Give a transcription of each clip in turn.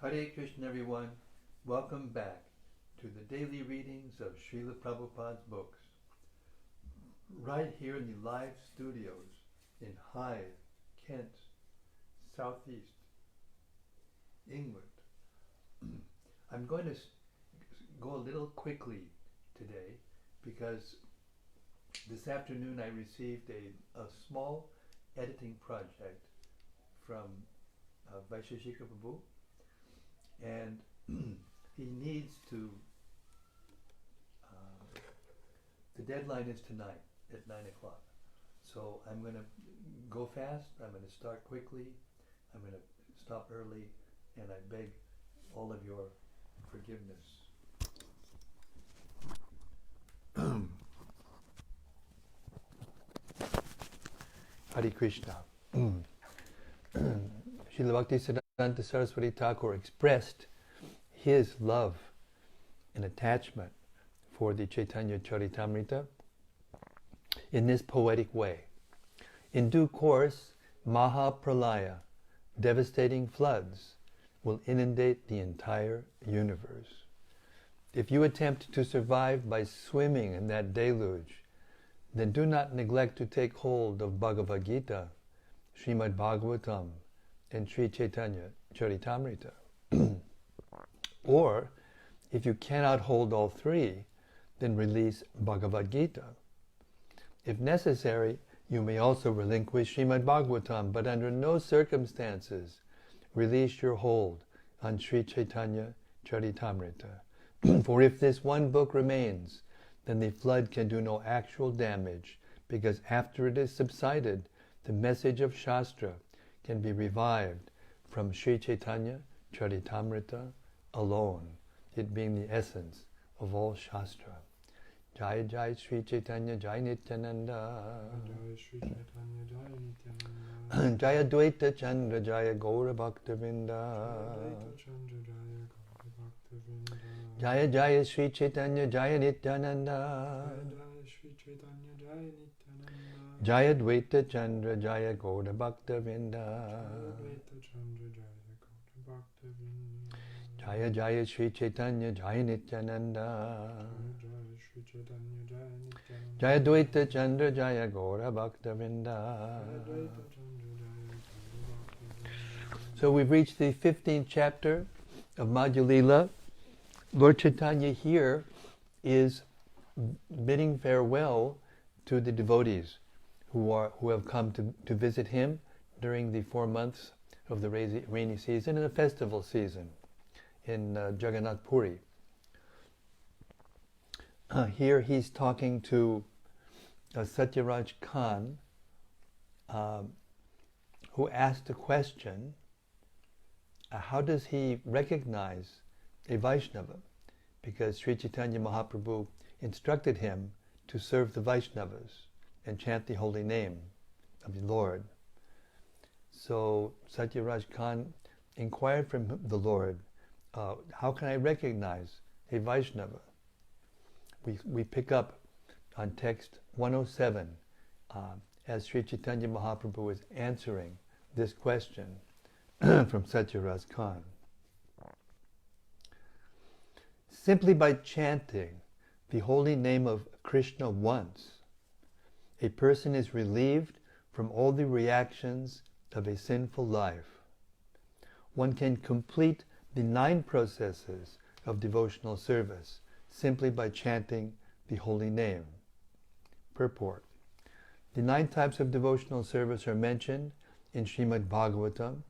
Hare Krishna, everyone. Welcome back to the daily readings of Srila Prabhupada's books, right here in the live studios in Hythe, Kent, Southeast England. I'm going to go a little quickly today because this afternoon I received a small editing project from Vaisheshika Prabhu, and he needs to, the deadline is tonight at 9 o'clock. So I'm going to go fast, I'm going to start quickly, I'm going to stop early, and I beg all of your forgiveness. Hare Krishna. Srila Bhaktisiddhanta Saraswati Thakur expressed his love and attachment for the Caitanya-caritämrta in this poetic way. In due course, Mahapralaya, devastating floods, will inundate the entire universe. If you attempt to survive by swimming in that deluge, then do not neglect to take hold of Bhagavad Gita, Srimad Bhagavatam, and Sri Caitanya-caritämrta. Or, if you cannot hold all three, then release Bhagavad Gita. If necessary, you may also relinquish Srimad Bhagavatam, but under no circumstances release your hold on Sri Caitanya-caritämrta. For if this one book remains, then the flood can do no actual damage, because after it is subsided, the message of Shastra can be revived from Sri Caitanya-caritämrta alone, it being the essence of all Shastra. Jaya Jaya Sri Chaitanya Jaya Nityananda, Jaya Dvaita Chandra Jaya Gaura Bhaktavinda, Jaya Jaya Sri Chaitanya Jaya Nityananda, Jaya Dvaita Chandra Jaya Gaura Bhaktavinda, Jaya Jaya Sri Chaitanya Jaya Nityananda, Jaya Dvaita Chandra Jaya Gaura Bhaktavinda. So we've reached the 15th chapter of Madhya-lila. Lord Chaitanya here is bidding farewell to the devotees who have come to visit him during the 4 months of the rainy season and the festival season in Jagannath Puri. Here he's talking to Satyaraj Khan, who asked a question, how does he recognize a Vaishnava? Because Sri Chaitanya Mahaprabhu instructed him to serve the Vaishnavas and chant the holy name of the Lord. So Satyaraj Khan inquired from the Lord, how can I recognize a Vaishnava? We pick up on text 107 as Sri Chaitanya Mahaprabhu is answering this question from Satyaraj Khan. Simply by chanting the holy name of Krishna once, a person is relieved from all the reactions of a sinful life. One can complete the 9 processes of devotional service simply by chanting the holy name. Purport. The 9 types of devotional service are mentioned in Srimad Bhagavatam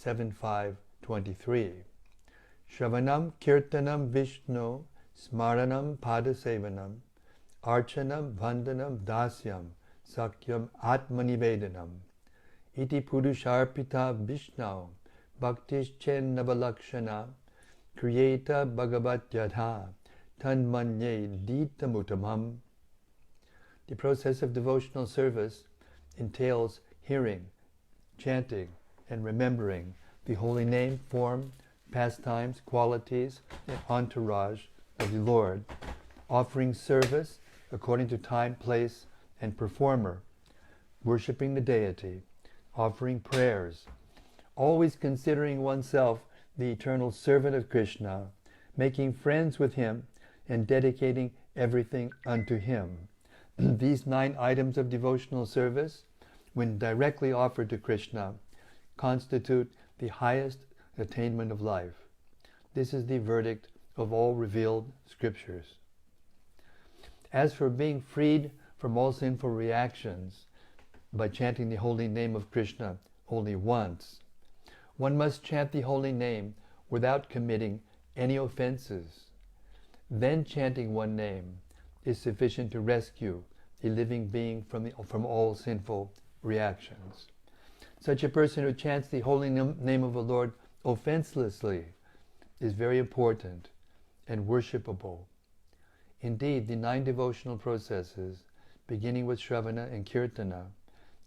7.5.23. Shravanam Kirtanam Vishnu Smaranam Padasevanam Archanam Vandanam Dasyam Sakyam Atmanivedanam Iti Purusharpita Vishnu Bhaktischen Navalakshana Kriyeta Bhagavat Yadha Tanmanye Ditamutamam. The process of devotional service entails hearing, chanting, and remembering the holy name, form, pastimes, qualities, and entourage of the Lord, offering service according to time, place, and performer, worshipping the deity, offering prayers, always considering oneself the eternal servant of Krishna, making friends with him, and dedicating everything unto him. These 9 items of devotional service, when directly offered to Krishna, constitute the highest attainment of life. This is the verdict of all revealed scriptures. As for being freed from all sinful reactions by chanting the holy name of Krishna only once, one must chant the holy name without committing any offenses. Then chanting one name is sufficient to rescue the living being from all sinful reactions. Such a person who chants the holy name of the Lord offenselessly is very important and worshipable. Indeed, the 9 devotional processes, beginning with Shravana and Kirtana,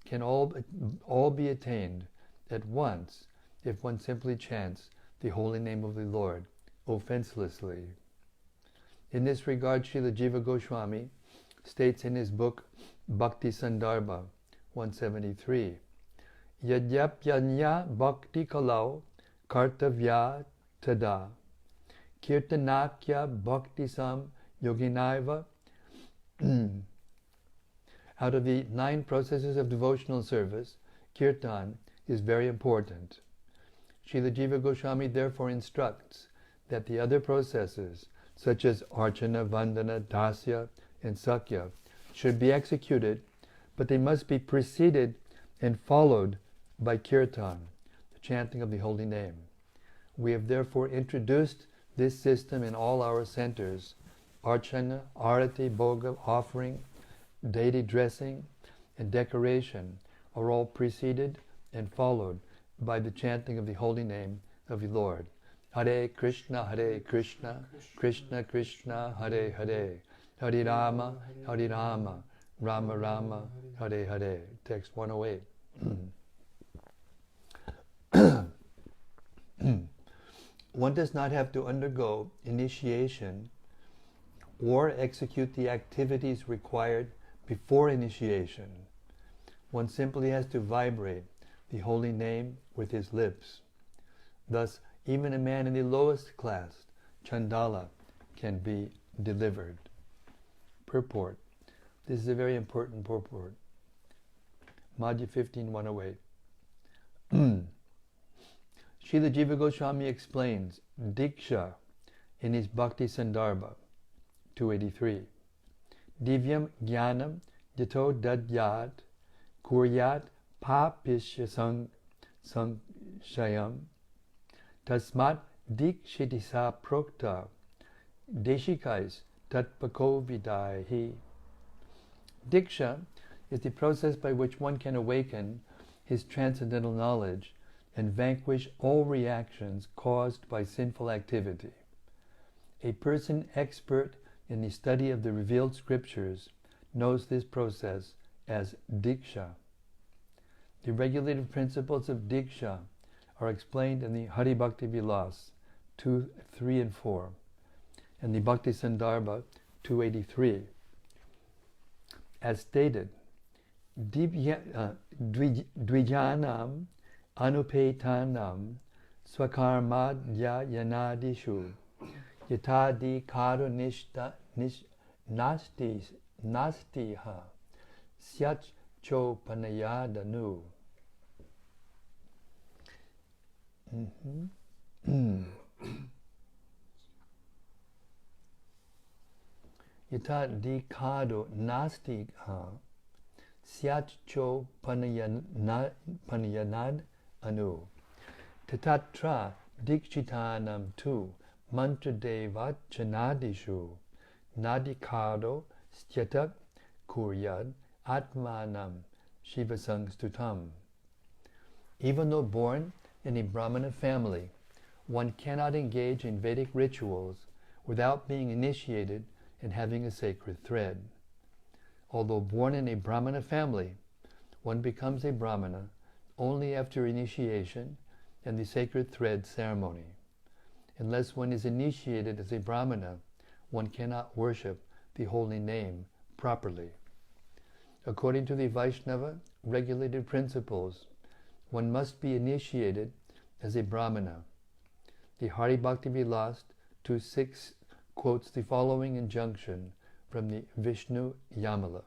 can all be attained at once if one simply chants the holy name of the Lord offenselessly. In this regard, Srila Jiva Goswami states in his book Bhakti Sandarbha 173, Yadyapyanya bhakti kalau kartavya tada kirtanakya bhakti sam yoginaiva. Out of the 9 processes of devotional service, kirtan is very important. Srila Jiva Goswami therefore instructs that the other processes, such as archana, vandana, dasya, and sakya, should be executed, but they must be preceded and followed by kirtan, the chanting of the holy name. We have therefore introduced this system in all our centers. Archana, arati, bhoga, offering, deity dressing, and decoration are all preceded and followed by the chanting of the holy name of the Lord. Hare Krishna, Krishna Krishna, Hare Hare, Hare Rama, Rama Rama, Hare Hare. Text 108. One does not have to undergo initiation or execute the activities required before initiation. One simply has to vibrate the holy name with his lips. Thus, even a man in the lowest class, Chandala, can be delivered. Purport. This is a very important purport. Madhya 15:108. Srila Jiva Goswami explains Diksha in his Bhakti Sandarbha 283. Divyam Jnanam Yato Dadyat Kuryat Papishya Sanshayam Tasmat Dikshitisa Prokta Deshikais Tatpako Vidahi. Diksha is the process by which one can awaken his transcendental knowledge and vanquish all reactions caused by sinful activity. A person expert in the study of the revealed scriptures knows this process as Diksha. The regulative principles of Diksha are explained in the Hari Bhakti Vilas 2, 3, and 4, and the Bhakti Sandarbha 283. As stated, Dvijanam Anupetanam Swakarmadya Yanadishu Yatadi Karo Nastiha Syach Chopanayadanu. Yata dikado nastiha syatcho panayanad anu. Tatatra dikchitanam tu mantra devat chanadishu nadikado styatak kuryad atmanam shivasangstutam. Even though born in a Brahmana family, one cannot engage in Vedic rituals without being initiated and having a sacred thread. Although born in a Brahmana family, one becomes a Brahmana only after initiation and the sacred thread ceremony. Unless one is initiated as a Brahmana, one cannot worship the holy name properly. According to the Vaishnava regulated principles, one must be initiated as a Brahmana. The Hari Bhakti Vilas 2.6 quotes the following injunction from the Vishnu Yamala.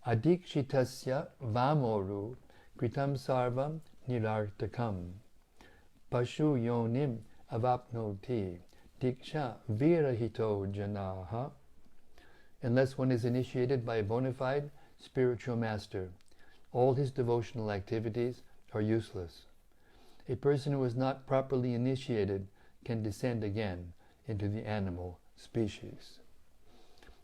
Adikshitasya vamoru kritam sarvam nirartakam pashu yonim avapnoti diksha virahito janaha. Unless one is initiated by a bona fide spiritual master, all his devotional activities are useless. A person who is not properly initiated can descend again into the animal species.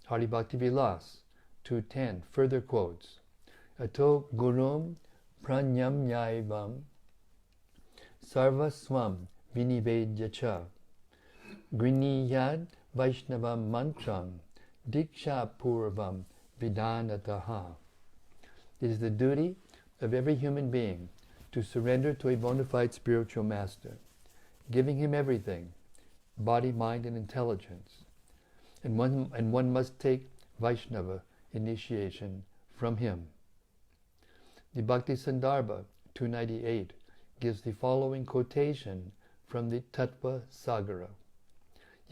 Hari Bhakti Vilas 2.10 further quotes, Ato gurum pranyamyaivam sarvaswam vinivedyacha griniyad vaishnavam mantram diksha purvam vidanataha. It is the duty of every human being to surrender to a bona fide spiritual master, giving him everything, body, mind, and intelligence. And one must take Vaishnava initiation from him. The Bhakti Sandarbha 298 gives the following quotation from the Tattva Sagara.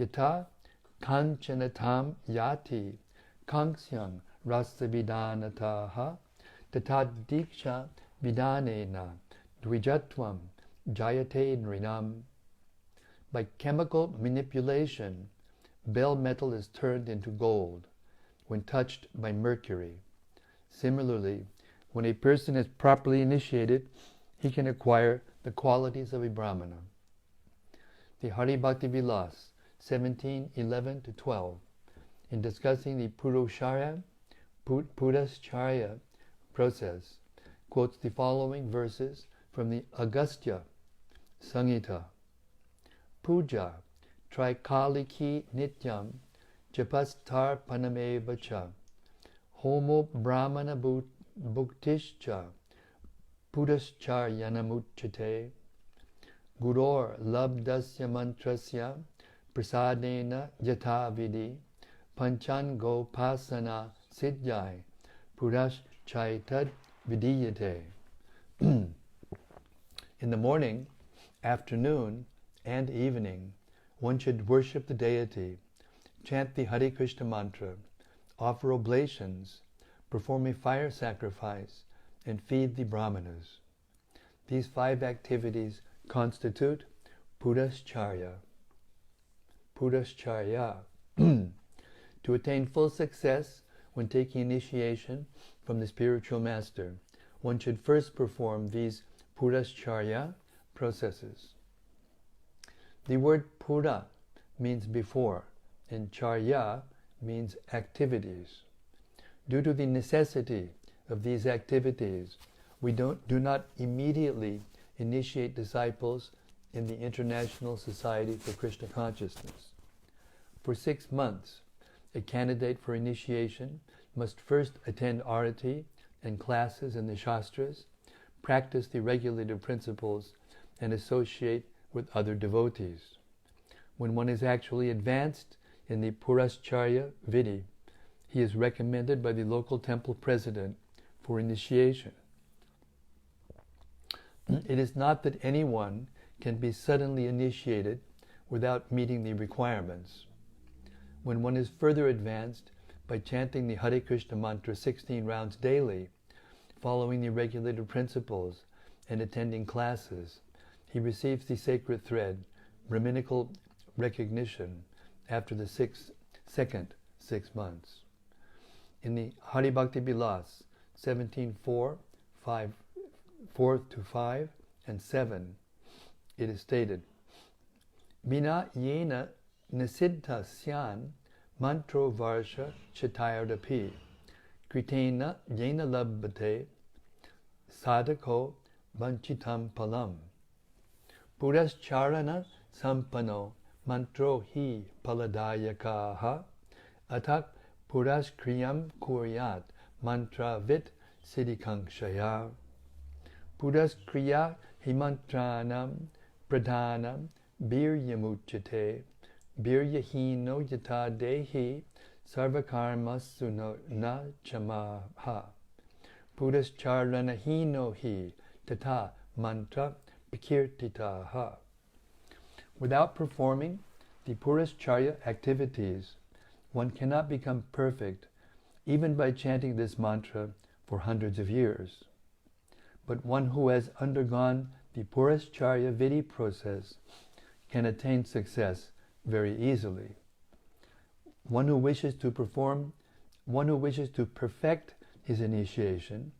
Yata kanchanatam yati kanksyam rasavidanataha tatad diksha vidanena dvijatvam jayate nrinam. By chemical manipulation, bell metal is turned into gold when touched by mercury. Similarly, when a person is properly initiated, he can acquire the qualities of a Brahmana. The Hari Bhakti Vilas 17:11-12, in discussing the Prasädam process, quotes the following verses from the Agastya Samhita. Puja trikaliki nityam japastar panameva cha homo brahmana bhuktischa pudascharyanamuchate guror labdasya mantrasya prasadena yathavidi panchango pasana siddhai pudaschaitad vidiyate. In the morning, afternoon, and evening, one should worship the deity, chant the Hare Krishna mantra, offer oblations, perform a fire sacrifice, and feed the brahmanas. These 5 activities constitute Pudascharya. Pudascharya. To attain full success when taking initiation from the spiritual master, one should first perform these Pudascharya processes. The word Pura means before, and Charya means activities. Due to the necessity of these activities, we do not immediately initiate disciples in the International Society for Krishna Consciousness. For 6 months, a candidate for initiation must first attend arati and classes in the Shastras, practice the regulative principles, and associate with other devotees. When one is actually advanced in the Purascharya Vidhi, he is recommended by the local temple president for initiation. It is not that anyone can be suddenly initiated without meeting the requirements. When one is further advanced by chanting the Hare Krishna mantra 16 rounds daily, following the regulative principles, and attending classes, he receives the sacred thread, Brahminical recognition, after the second 6 months. In the Hari Bhakti Vilas 17.4, 4-5, and 7, it is stated, Bina yena nasiddha syan mantro varsha chatayardapi kritena yena labbate sadhako vanchitam palam purascharana sampano mantro hi paladayakaha atak puraskriyam kuryat mantra vit siddhikankshaya. Puraskriya himantranam pradhanam biryamuchate biryahino yata dehi sarvakarmasu na chamaha purascharana hino hi tata mantra pikirtitaha. Without performing the Prasädam activities, one cannot become perfect even by chanting this mantra for hundreds of years. But one who has undergone the Prasädam Vidhi process can attain success very easily. One who wishes to perfect his initiation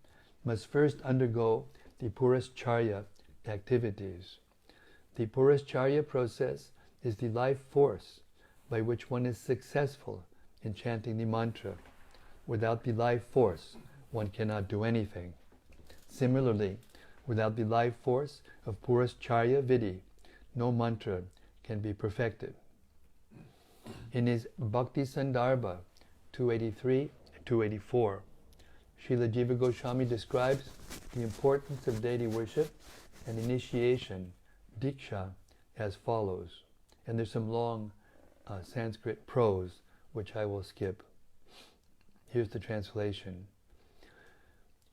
must first undergo the Prasädam activities. The Prasädam process is the life force by which one is successful in chanting the mantra. Without the life force, one cannot do anything. Similarly, without the life force of Prasädam Vidhi, no mantra can be perfected. In his Bhakti Sandarbha 283-284, Srila Jiva Goswami describes the importance of deity worship and initiation, Diksha, as follows. And there's some long Sanskrit prose which I will skip. Here's the translation.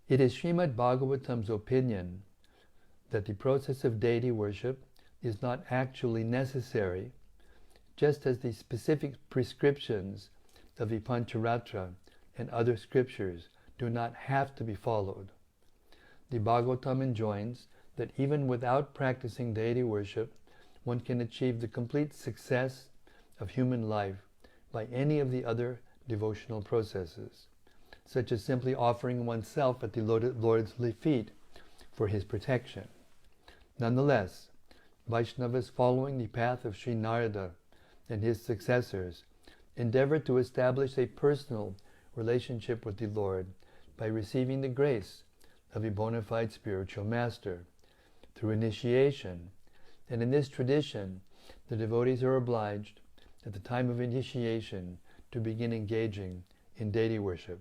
It is Srimad Bhagavatam's opinion that the process of deity worship is not actually necessary, just as the specific prescriptions of the Pancharatra and other scriptures do not have to be followed. The Bhagavatam enjoins that even without practicing deity worship, one can achieve the complete success of human life by any of the other devotional processes, such as simply offering oneself at the Lord's feet for his protection. Nonetheless, Vaishnavas following the path of Sri Narada and his successors endeavor to establish a personal relationship with the Lord by receiving the grace of a bona fide spiritual master through initiation. And in this tradition, the devotees are obliged at the time of initiation to begin engaging in deity worship.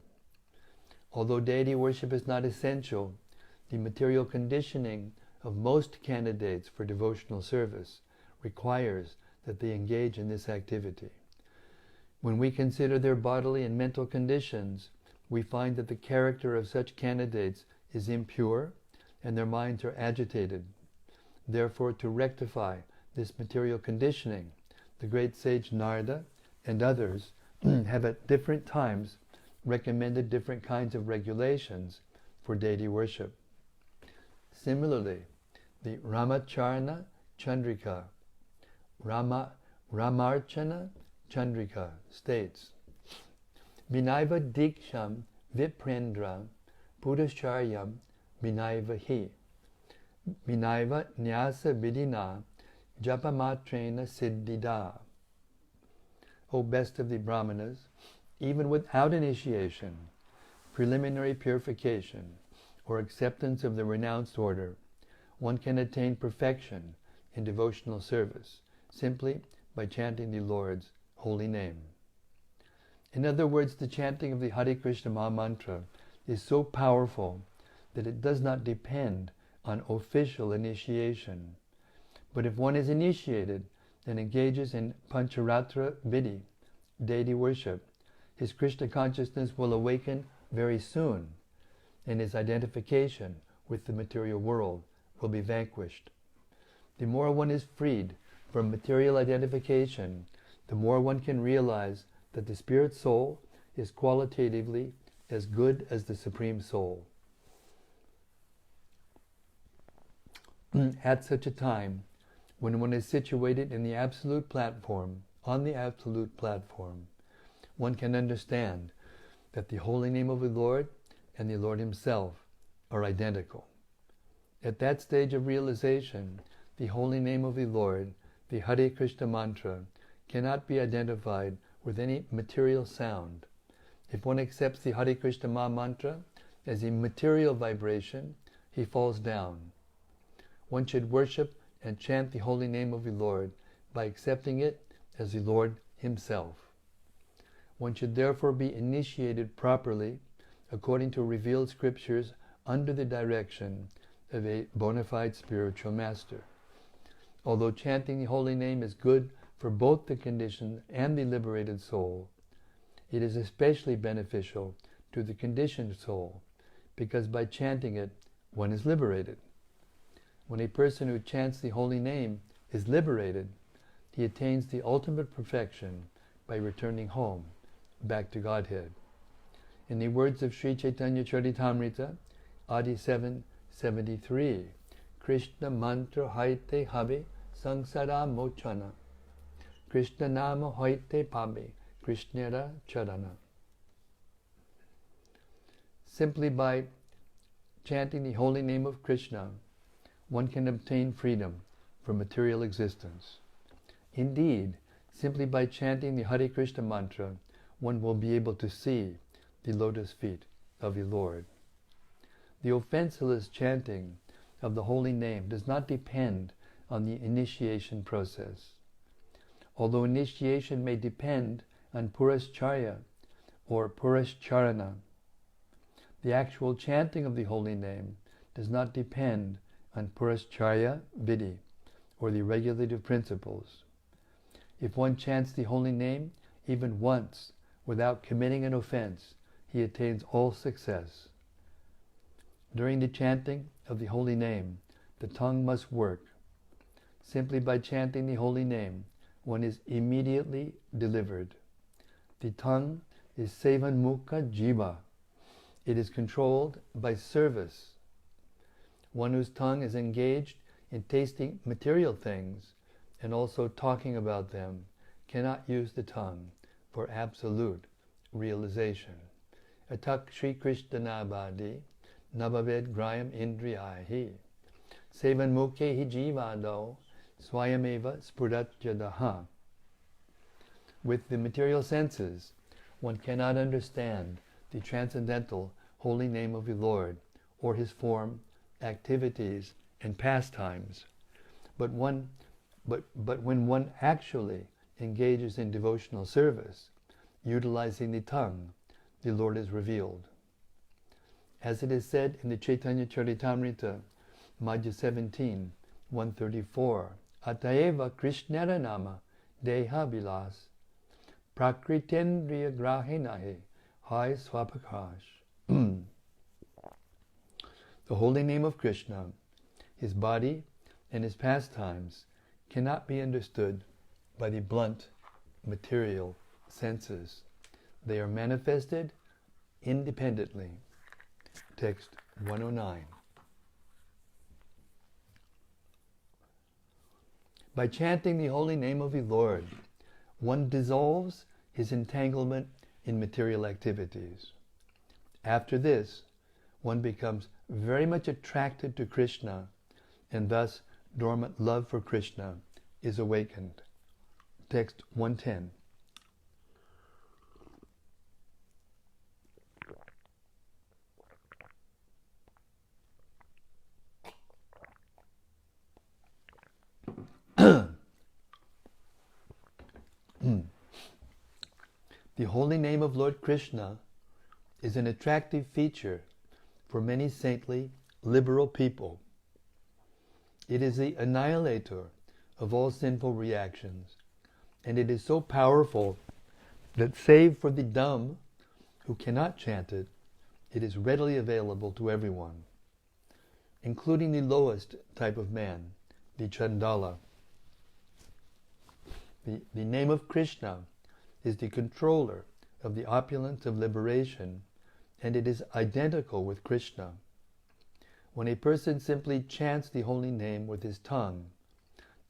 Although deity worship is not essential, the material conditioning of most candidates for devotional service requires that they engage in this activity. When we consider their bodily and mental conditions, we find that the character of such candidates is impure and their minds are agitated. Therefore, to rectify this material conditioning, the great sage Narada and others have at different times recommended different kinds of regulations for deity worship. Similarly, the Ramarchana Chandrika states, Vinaiva Diksham Viprendra Pudascharyam Vinaiva Hi Vinaiva Nyasa Vidina Japamatrena Siddhida. O best of the Brahmanas, even without initiation, preliminary purification, or acceptance of the renounced order, one can attain perfection in devotional service simply by chanting the Lord's holy name. In other words, the chanting of the Hare Krishna Maha Mantra is so powerful that it does not depend on official initiation. But if one is initiated and engages in Pancharatra Vidhi, deity worship, his Krishna consciousness will awaken very soon, and his identification with the material world will be vanquished. The more one is freed from material identification, the more one can realize that the spirit soul is qualitatively as good as the Supreme Soul. At such a time, when one is situated in the absolute platform, on the absolute platform, one can understand that the holy name of the Lord and the Lord himself are identical. At that stage of realization, the holy name of the Lord, the Hare Krishna mantra, cannot be identified with any material sound. If one accepts the Hare Krishna Maha Mantra as a material vibration, he falls down. One should worship and chant the holy name of the Lord by accepting it as the Lord himself. One should therefore be initiated properly according to revealed scriptures under the direction of a bona fide spiritual master. Although chanting the holy name is good for both the conditioned and the liberated soul, it is especially beneficial to the conditioned soul, because by chanting it, one is liberated. When a person who chants the holy name is liberated, he attains the ultimate perfection by returning home, back to Godhead. In the words of Sri Caitanya-caritämrta, Adi 7:73, Krishna mantra haite habe sangsara mochana. Krishna nama haite pabe Krishnera charana. Simply by chanting the holy name of Krishna, one can obtain freedom from material existence. Indeed, simply by chanting the Hare Krishna mantra, one will be able to see the lotus feet of the Lord. The offenseless chanting of the holy name does not depend on the initiation process. Although initiation may depend on Prasädam or Prasädam, the actual chanting of the holy name does not depend on Prasädam vidhi or the regulative principles. If one chants the holy name even once without committing an offense, he attains all success. During the chanting of the holy name, the tongue must work. Simply by chanting the holy name, one is immediately delivered. The tongue is sevanmukha jiva. It is controlled by service. One whose tongue is engaged in tasting material things and also talking about them cannot use the tongue for absolute realization. Atak Shri Krishna Nabadi Nabaved Grayam Indriyahi Sevan Mukhe Jivado Swayameva Spuratjadaha. With the material senses, one cannot understand the transcendental holy name of the Lord or his form, activities, and pastimes. But when one actually engages in devotional service, utilizing the tongue, the Lord is revealed. As it is said in the Caitanya-caritämrta, Madhya 17, 134, Ataeva Krishnera nama deha vilas prakritendriya grahinahe hai swapakash. The holy name of Krishna, his body, and his pastimes cannot be understood by the blunt material senses. They are manifested independently. Text 109. By chanting the holy name of the Lord, one dissolves his entanglement in material activities. After this, one becomes very much attracted to Krishna, and thus dormant love for Krishna is awakened. Text 110. The holy name of Lord Krishna is an attractive feature for many saintly, liberal people. It is the annihilator of all sinful reactions, and it is so powerful that save for the dumb who cannot chant it, it is readily available to everyone, including the lowest type of man, the Chandala. The name of Krishna is the controller of the opulence of liberation, and it is identical with Krishna. When a person simply chants the holy name with his tongue,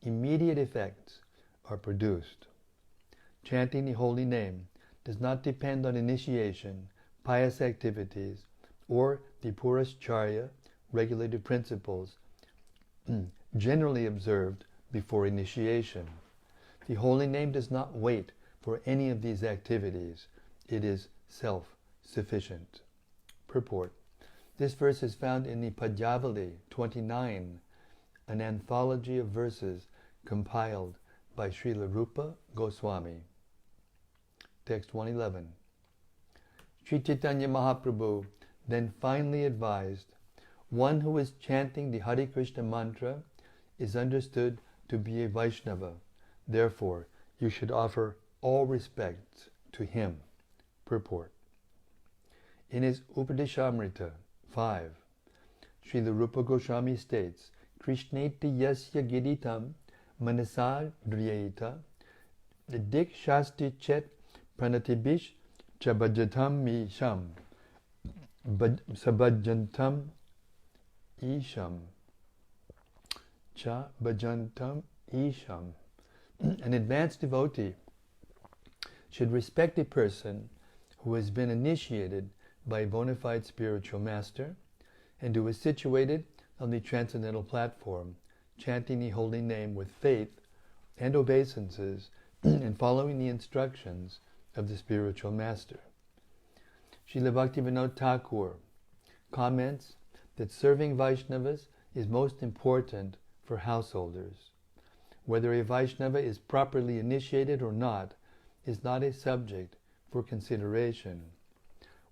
immediate effects are produced. Chanting the holy name does not depend on initiation, pious activities, or the Prasädam regulative principles generally observed before initiation. The holy name does not wait for any of these activities. It is self-sufficient. Purport. This verse is found in the Madhya-lila 29, an anthology of verses compiled by Srila Rupa Goswami. Text 111. Sri Chaitanya Mahaprabhu then finally advised, one who is chanting the Hare Krishna mantra is understood to be a Vaishnava. Therefore, you should offer all respects to him. Purport. In his Upadeshamrita 5, Srila Rupa Goswami states, Krishneti yasya giditam manasar driyeta, the dik shasti chet pranatibish chabhajatam misham, sabhajantam isham, cha bhajantam isham. An advanced devotee should respect a person who has been initiated by a bona fide spiritual master and who is situated on the transcendental platform, chanting the holy name with faith and obeisances and following the instructions of the spiritual master. Srila Bhaktivinoda Thakur comments that serving Vaishnavas is most important for householders. Whether a Vaishnava is properly initiated or not is not a subject for consideration.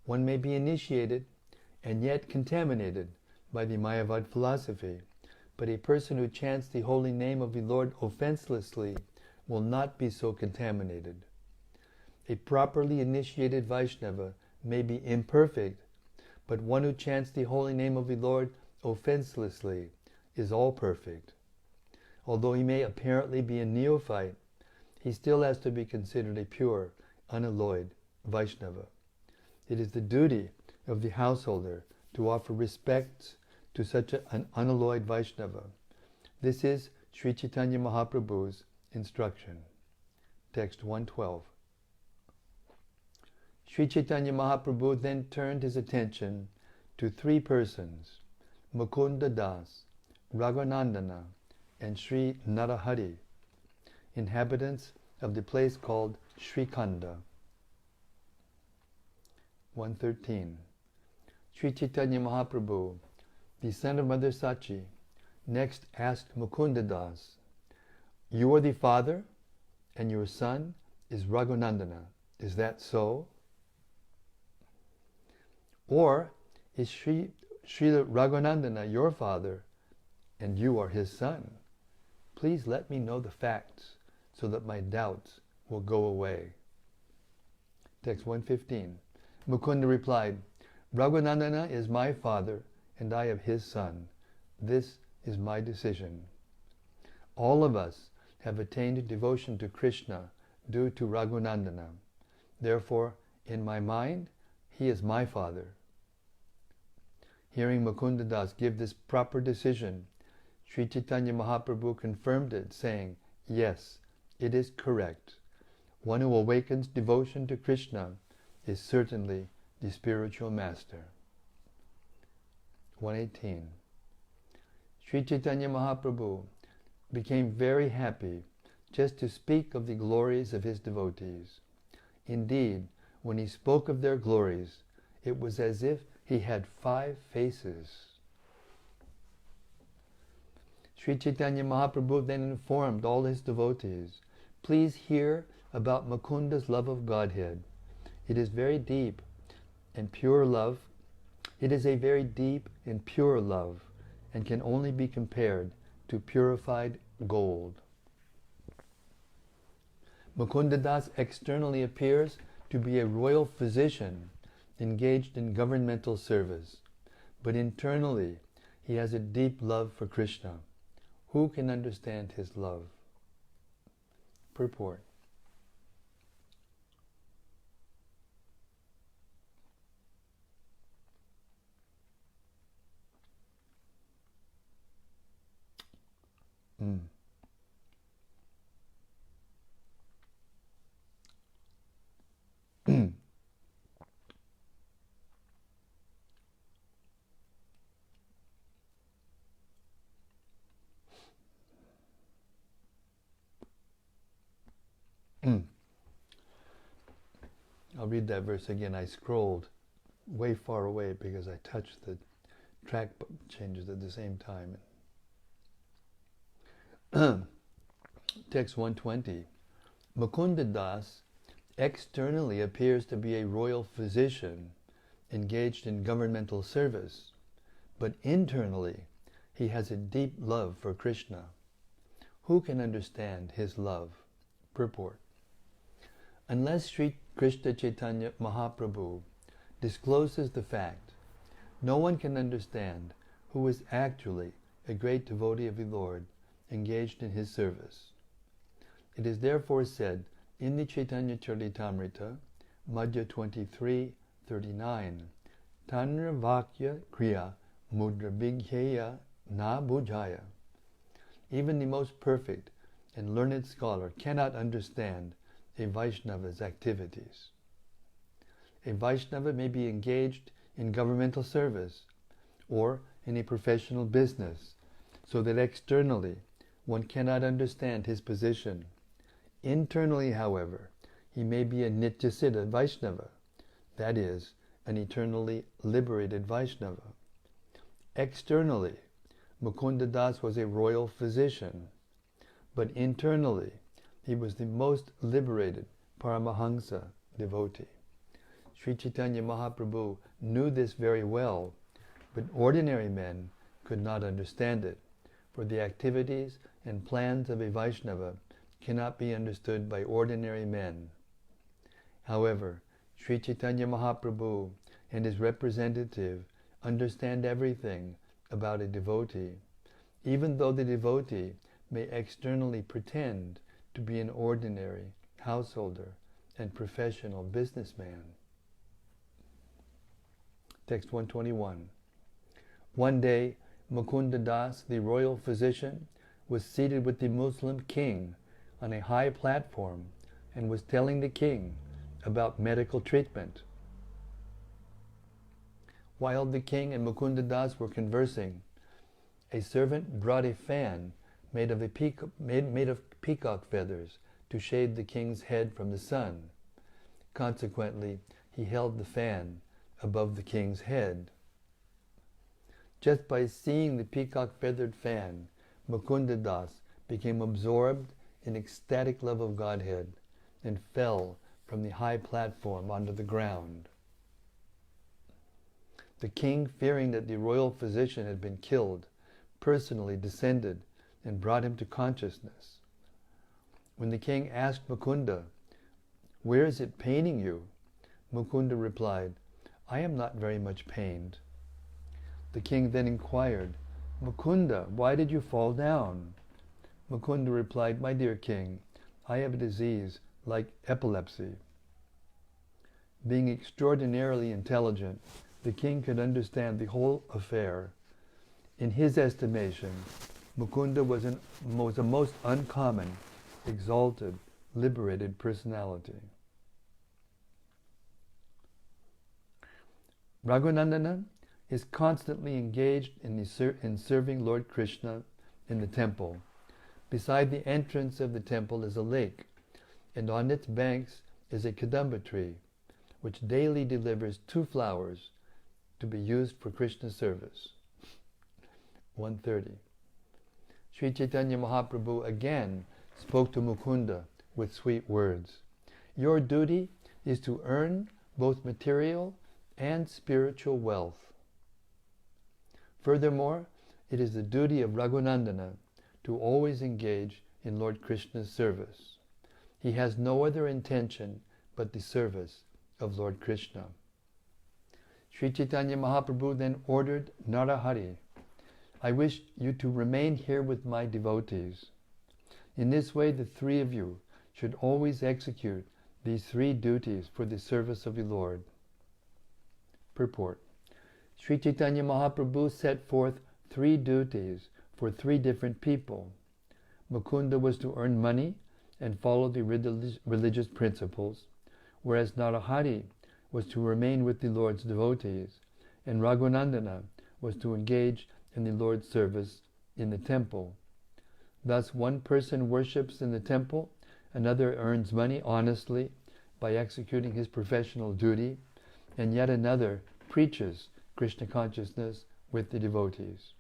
One may be initiated and yet contaminated by the Mayavad philosophy, but a person who chants the holy name of the Lord offenselessly will not be so contaminated. A properly initiated Vaishnava may be imperfect, but one who chants the holy name of the Lord offenselessly is all perfect. Although he may apparently be a neophyte, he still has to be considered a pure, unalloyed Vaishnava. It is the duty of the householder to offer respects to such an unalloyed Vaishnava. This is Sri Chaitanya Mahaprabhu's instruction. Text 112. Sri Chaitanya Mahaprabhu then turned his attention to three persons, Mukunda Das, Raghunandana, and Sri Narahari, inhabitants of the place called Srikhanda. 113. Sri Chaitanya Mahaprabhu, the son of Mother Sachi, next asked Mukunda Das, "You are the father, and your son is Raghunandana. Is that so? Or is Srila Raghunandana your father, and you are his son? Please let me know the facts so that my doubts will go away." Text 115. Mukunda replied, "Raghunandana is my father and I am his son. This is my decision. All of us have attained devotion to Krishna due to Raghunandana. Therefore, in my mind, he is my father." Hearing Mukunda Das give this proper decision, Sri Chaitanya Mahaprabhu confirmed it, saying, "Yes, it is correct. One who awakens devotion to Krishna is certainly the spiritual master." 118. Sri Chaitanya Mahaprabhu became very happy just to speak of the glories of his devotees. Indeed, when he spoke of their glories, it was as if he had 5 faces. Sri Chaitanya Mahaprabhu then informed all his devotees, "Please hear about Mukunda's love of Godhead. It is very deep and pure love. It is a very deep and pure love and can only be compared to purified gold." Mukunda Das externally appears to be a royal physician engaged in governmental service, but internally he has a deep love for Krishna. Who can understand his love? Purport. I'll read that verse again. I scrolled way far away because I touched the track changes at the same time. Text 120. Mukunda Das externally appears to be a royal physician engaged in governmental service, but internally he has a deep love for Krishna. Who can understand his love? Purport. Unless Sri Krishna Chaitanya Mahaprabhu discloses the fact, no one can understand who is actually a great devotee of the Lord engaged in his service. It is therefore said in the Caitanya-caritämrta, Madhya 23:39, Tanra Vakya Kriya Mudra Bigheya Na Bujaya. Even the most perfect and learned scholar cannot understand a Vaishnava's activities. A Vaishnava may be engaged in governmental service or in a professional business, so that externally one cannot understand his position. Internally, however, he may be a Nityasiddha Vaishnava, that is, an eternally liberated Vaishnava. Externally, Mukunda Das was a royal physician, but internally he was the most liberated Paramahansa devotee. Sri Chaitanya Mahaprabhu knew this very well, but ordinary men could not understand it, for the activities and plans of a Vaishnava cannot be understood by ordinary men. However, Sri Chaitanya Mahaprabhu and his representative understand everything about a devotee, even though the devotee may externally pretend to be an ordinary householder and professional businessman. Text 121. One day, Mukunda Das, the royal physician, was seated with the Muslim king on a high platform and was telling the king about medical treatment. While the king and Mukunda Das were conversing, a servant brought a fan made of peacock feathers to shade the king's head from the sun. Consequently, he held the fan above the king's head. Just by seeing the peacock-feathered fan, Mukunda Das became absorbed in ecstatic love of Godhead and fell from the high platform onto the ground. The king, fearing that the royal physician had been killed, personally descended and brought him to consciousness. When the king asked Mukunda, "Where is it paining you?" Mukunda replied, "I am not very much pained." The king then inquired, "Mukunda, why did you fall down?" Mukunda replied, "My dear king, I have a disease like epilepsy." Being extraordinarily intelligent, the king could understand the whole affair. In his estimation, Mukunda was a most uncommon, exalted, liberated personality. Raghunandana is constantly engaged in serving Lord Krishna in the temple. Beside the entrance of the temple is a lake, and on its banks is a kadamba tree, which daily delivers 2 flowers to be used for Krishna service. 130. Sri Chaitanya Mahaprabhu again spoke to Mukunda with sweet words. Your duty is to earn both material and spiritual wealth. Furthermore, it is the duty of Raghunandana to always engage in Lord Krishna's service. He has no other intention but the service of Lord Krishna. Sri Chaitanya Mahaprabhu then ordered Narahari, "I wish you to remain here with my devotees." In this way, the 3 of you should always execute these 3 duties for the service of the Lord. Purport. Sri Chaitanya Mahaprabhu set forth 3 duties for 3 different people. Mukunda was to earn money and follow the religious principles, whereas Narahari was to remain with the Lord's devotees, and Raghunandana was to engage in the Lord's service in the temple. Thus, one person worships in the temple, another earns money honestly by executing his professional duty, and yet another preaches Krishna consciousness with the devotees.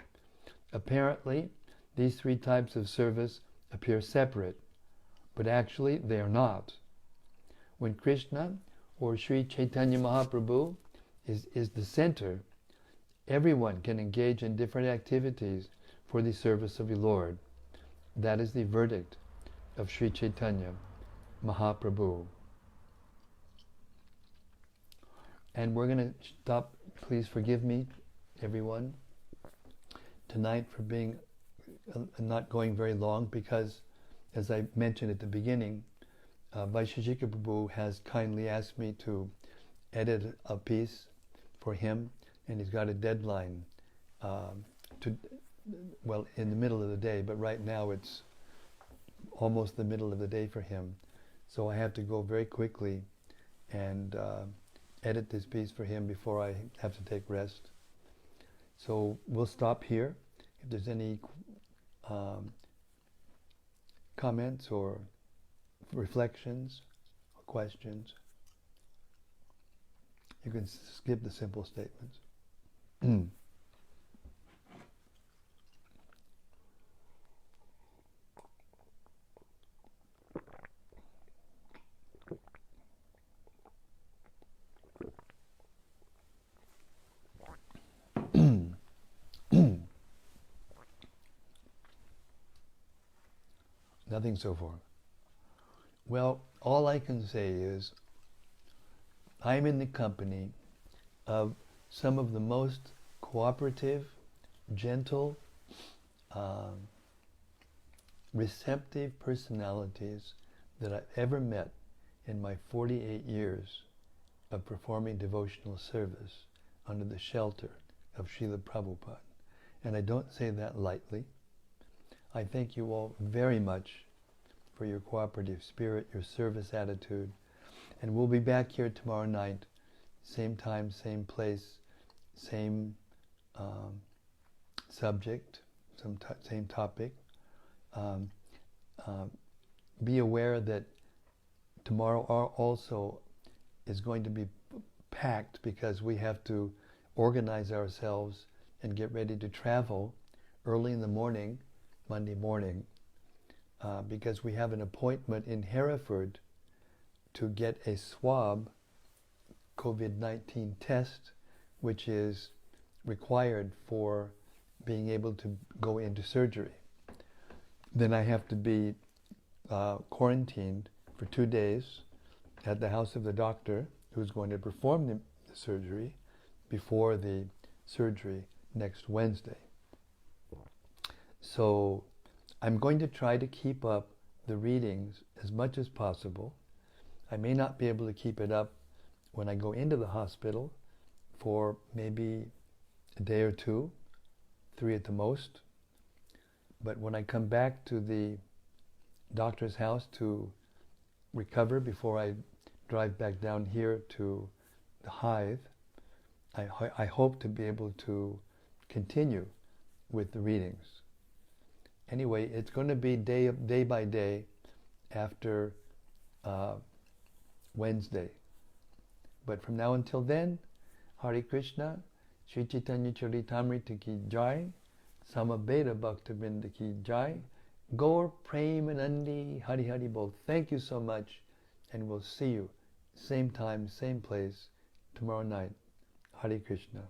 Apparently, these 3 types of service appear separate, but actually they are not. When Krishna or Sri Chaitanya Mahaprabhu is the center, everyone can engage in different activities for the service of the Lord. That is the verdict of Sri Chaitanya Mahaprabhu. And we're going to stop. Please forgive me, everyone, tonight for being not going very long because, as I mentioned at the beginning, Vaisheshika Prabhu has kindly asked me to edit a piece for him, and he's got a deadline in the middle of the day, but right now it's almost the middle of the day for him. So I have to go very quickly and edit this piece for him before I have to take rest. So we'll stop here. If there's any comments or reflections or questions, you can skip the simple statements. Nothing so far. Well, all I can say is I'm in the company of some of the most cooperative, gentle, receptive personalities that I've ever met in my 48 years of performing devotional service under the shelter of Srila Prabhupada. And I don't say that lightly. I thank you all very much for your cooperative spirit, your service attitude. And we'll be back here tomorrow night, same time, same place, same subject, same topic. Be aware that tomorrow also is going to be packed because we have to organize ourselves and get ready to travel early in the morning, Monday morning, because we have an appointment in Hereford to get a swab COVID-19 test, which is required for being able to go into surgery. Then I have to be quarantined for 2 days at the house of the doctor who's going to perform the surgery before the surgery next Wednesday. So I'm going to try to keep up the readings as much as possible. I may not be able to keep it up when I go into the hospital for maybe a day or 2, 3 at the most. But when I come back to the doctor's house to recover before I drive back down here to the Hive, I hope to be able to continue with the readings. Anyway, it's going to be day by day after Wednesday. But from now until then, Hare Krishna, Sri Caitanya-caritämrta ki jai, Samaveta Bhaktivinoda ki jai, Gaur Premanandi Hari Hari Bol. Thank you so much, and we'll see you same time, same place tomorrow night. Hare Krishna.